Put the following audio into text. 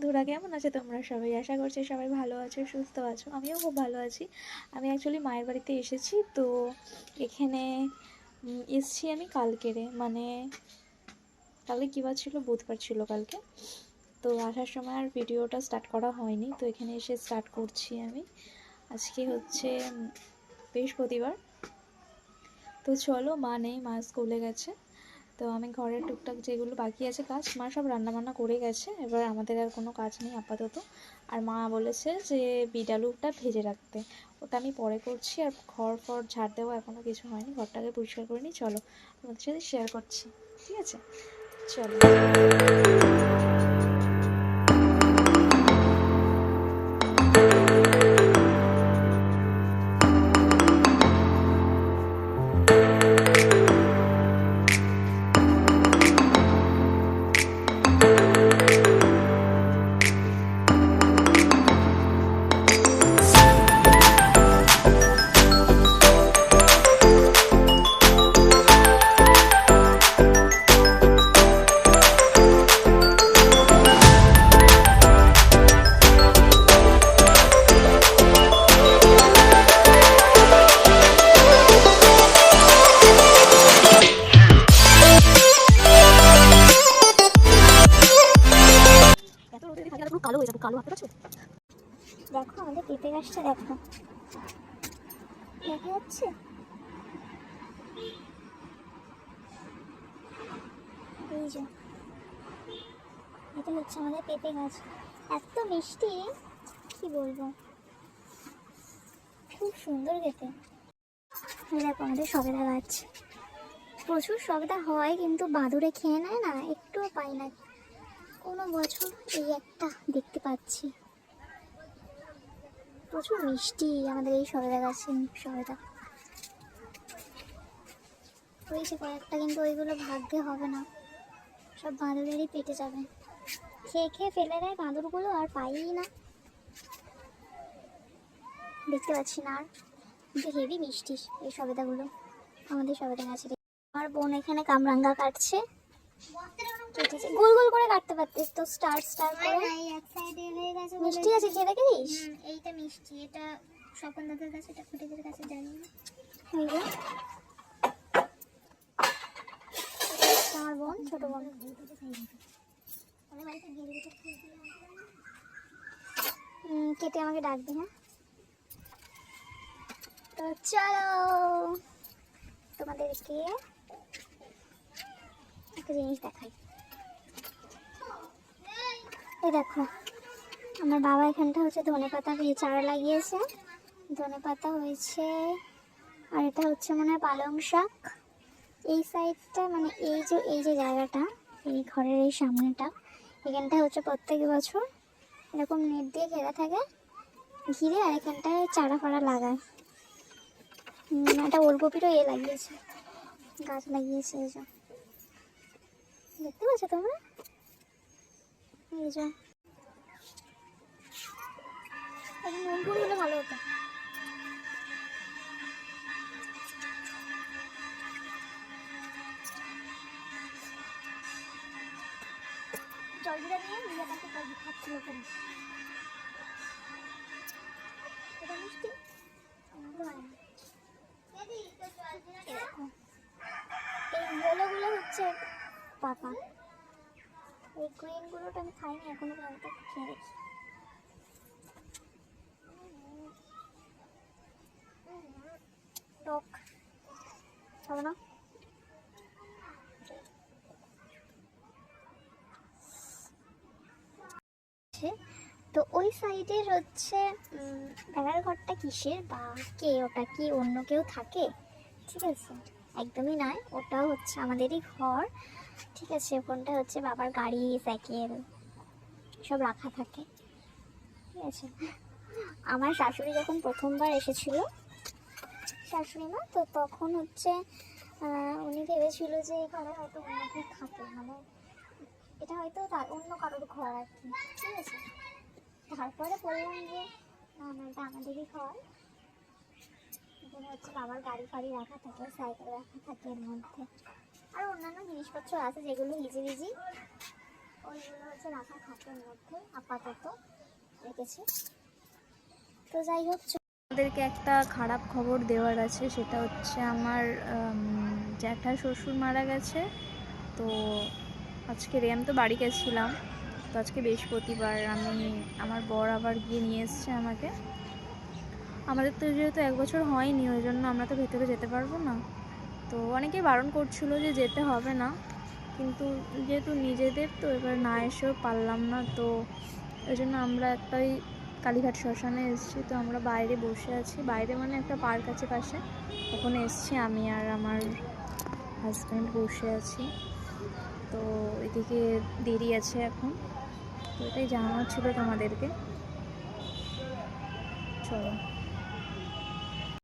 বন্ধুরা, কেমন আছো তোমরা সবাই? আশা করছি সবাই ভালো আছো, সুস্থ আছো। আমিও খুব ভালো আছি। আমি অ্যাকচুয়ালি মায়ের বাড়িতে এসেছি, তো এখানে এসছি আমি কালকেরে, মানে কালকে কী বার ছিল, বুধবার ছিল কালকে। তো আসার সময় আর ভিডিওটা স্টার্ট করা হয়নি, তো এখানে এসে স্টার্ট করছি আমি। আজকে হচ্ছে বৃহস্পতিবার। তো চলো, মা নেই, মা স্কুলে গেছে। তো আমি ঘরের টুকটাক যেগুলো বাকি আছে কাজ, মা সব রান্নাবান্না করে গেছে। এবার আমাদের আর কোনো কাজ নেই আপাতত। আর মা বলেছে যে বিট আলুটা ভেজে রাখতে, ওটা আমি পরে করছি। আর ঘর ফর ঝাড় দেওয়া এখনও কিছু হয়নি, ঘরটাকে পরিষ্কার করে নিই। চলো, তোমাদের সাথে শেয়ার করছি, ঠিক আছে? চলো। কালো হয়ে যাবে, কালো হাতে পারছো? দেখো আমাদের পেঁপে গাছটা, দেখো দেখা যাচ্ছে। এই যে এটা হচ্ছে আমাদের পেঁপে গাছ, এত মিষ্টি কি বলবো, খুব সুন্দর খেতে। এই দেখো আমাদের সবেদা গাছ, প্রচুর সবেদা হয় কিন্তু বাদুড়ে খেয়ে নেয় না, একটুও পাই না কোনো বছর। এই একটা দেখতে পাচ্ছি, প্রচুর মিষ্টি আমাদের এই সবেদা গাছে সবেদা হয়েছে কয়েকটা, কিন্তু ওইগুলো ভাগ্যে হবে না, সব বাঁদরেরই পেটে যাবে, খেয়ে খেয়ে ফেলে দেয় বাঁদরগুলো, আর পাই না, দেখতে পাচ্ছি না আর। কিন্তু হেভি মিষ্টি এই সবেদাগুলো আমাদের সবেদা গাছের। আমার বোন এখানে কামরাঙ্গা কাটছে, কেটেছে গোল গোল করে কাটতে পারতিস তো, স্টার স্টার করে। এক সাইডে হয়ে গেছে, মিষ্টি আছে, খেয়ে দেখিস। এইটা মিষ্টি, এটা স্বপন দাদার কাছে, এটা ফুটিদের কাছে, জানি না। আমার বোন, ছোট বোন, কেটে আমাকে ডাকবে। হ্যাঁ, তো চলো তোমাদেরকে একটা জিনিস দেখাই। এই দেখো আমার বাবা এখানটা হচ্ছে ধনেপাতা চারা লাগিয়েছে, ধনেপাতা হয়েছে, আর এটা হচ্ছে মনে হয় পালং শাক। এই সাইডটা মানে এই যে জায়গাটা, এই ঘরের এই সামনেটা, এখানটা হচ্ছে প্রত্যেক বছর এরকম নেট দিয়ে ঘেরা থাকে, ঘিরে, আর এখানটায় চারা ফাড়া লাগায়। একটা ওলকপিরও লাগিয়েছে, গাছ লাগিয়েছে, এই যে দেখতে পাচ্ছ তোমরা, এই যে নুনপুরি হলে ভালো হতো। জলজিরা নিয়ে নিজেটাকে খাচ্ছিল কেন, এটা মিষ্টি এই ইয়েলোগুলো হচ্ছে পাকা, এই গ্রিনগুলোটা আমি খাইনি এখনো পর্যন্ত, খেয়ে দেখি। টক খাবো না। তো ওই সাইডের হচ্ছে বেড়ার ঘরটা কিসের বা কে ওটা, কি অন্য কেউ থাকে? ঠিক আছে, একদমই নয়, ওটাও হচ্ছে আমাদেরই ঘর, ঠিক আছে। ওখানটা হচ্ছে বাবার গাড়ি, সাইকেল সব রাখা থাকে, ঠিক আছে। আমার শাশুড়ি যখন প্রথমবার এসেছিল, শাশুড়ি মা, তো তখন হচ্ছে উনি ভেবেছিল যে এখানে হয়তো অন্য কেউ থাকে, মানে এটা হয়তো তার অন্য কারোর ঘর আর কি, ঠিক আছে। তারপরে বললাম যে না না, এটা আমাদেরই ঘর, এখানে হচ্ছে বাবার গাড়ি ফাড়ি রাখা থাকে, সাইকেল রাখা থাকে এর মধ্যে, আর অন্যান্য জিনিসপত্র আছে যেগুলো ইজি ওইগুলো হচ্ছে রাখা খাটের মধ্যে আপাতত রেখেছি। তো যাই হোক, আমাদেরকে একটা খারাপ খবর দেওয়ার আছে, সেটা হচ্ছে আমার জ্যাঠা শ্বশুর মারা গেছে। তো আজকে আমি তো বাড়ি গেছিলাম, তো আজকে বৃহস্পতিবার আমার বর আবার গিয়ে নিয়ে এসছে আমাকে। আমাদের তো যেহেতু 1 বছর হয়নি, ওই জন্য আমরা তো ভেতরে যেতে পারবো না। তো অনেকেই বারণ করছিল যে যেতে হবে না, কিন্তু যেহেতু নিজেদের তো এবার না এসেও পারলাম না, তো ওই জন্য আমরা একটাই কালীঘাট শ্মশানে এসেছি। তো আমরা বাইরে বসে আছি, বাইরে মানে একটা পার্ক আছে পাশে, ওখানে এসেছি আমি আর আমার হাজব্যান্ড বসে আছি। তো এদিকে দেরি আছে এখন, তো এটাই জানানোর ছিল তোমাদেরকে। চলো।